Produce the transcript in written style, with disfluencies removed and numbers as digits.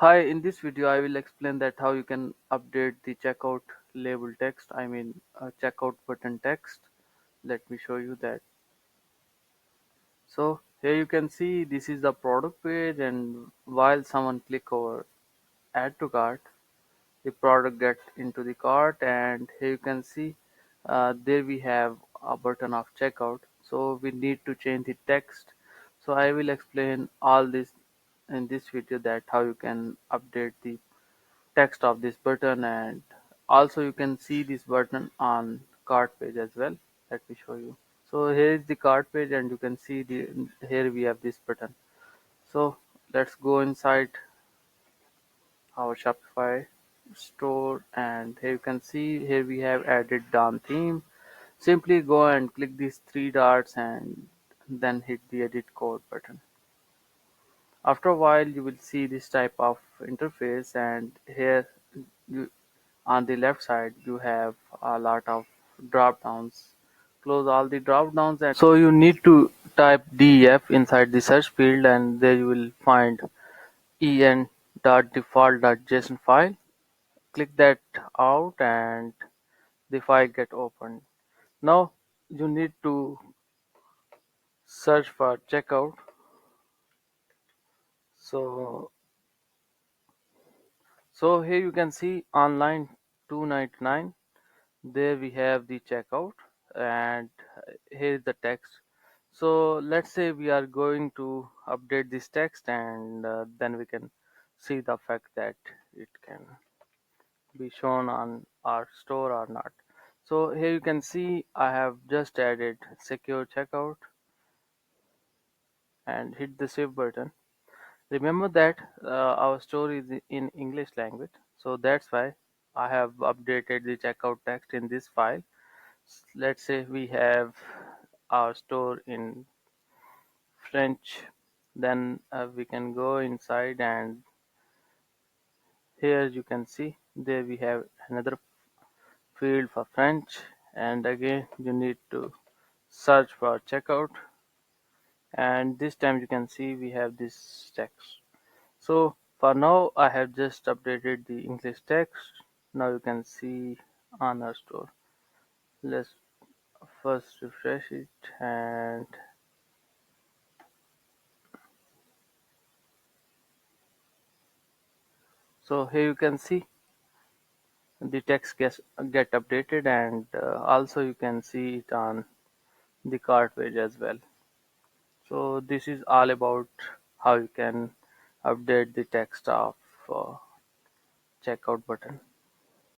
Hi, in this video I will explain that how you can update the checkout label text, checkout button text. Let me show you that. So here you can see this is the product page, and while someone click over add to cart, the product get into the cart, and here you can see there we have a button of checkout. So we need to change the text. So I will explain all this in this video, that how you can update the text of this button, and also you can see this button on cart page as well. Let me show you. So here is the cart page, and you can see the here we have this button. So let's go inside our Shopify store, and here you can see here we have added down theme. Simply go and click these three dots and then hit the edit code button. After a while you will see this type of interface, and here you on the left side you have a lot of drop downs. Close all the drop downs, and so you need to type def inside the search field, and there you will find en.default.json file. Click that out and the file get opened. Now you need to search for checkout. So so here you can see online 299. There we have the checkout, and here is the text. So let's say we are going to update this text, and then we can see the fact that it can be shown on our store or not. So here you can see I have just added secure checkout and hit the save button. Remember that our store is in English language, so that's why I have updated the checkout text in this file. Let's say we have our store in French, then we can go inside, and here you can see there we have another field for French, and again you need to search for checkout, and this time you can see we have this text. So for now I have just updated the English text. Now you can see on our store. Let's first refresh it, and so here you can see the text get updated, and also you can see it on the cart page as well. So this is all about how you can update the text of uh, checkout button.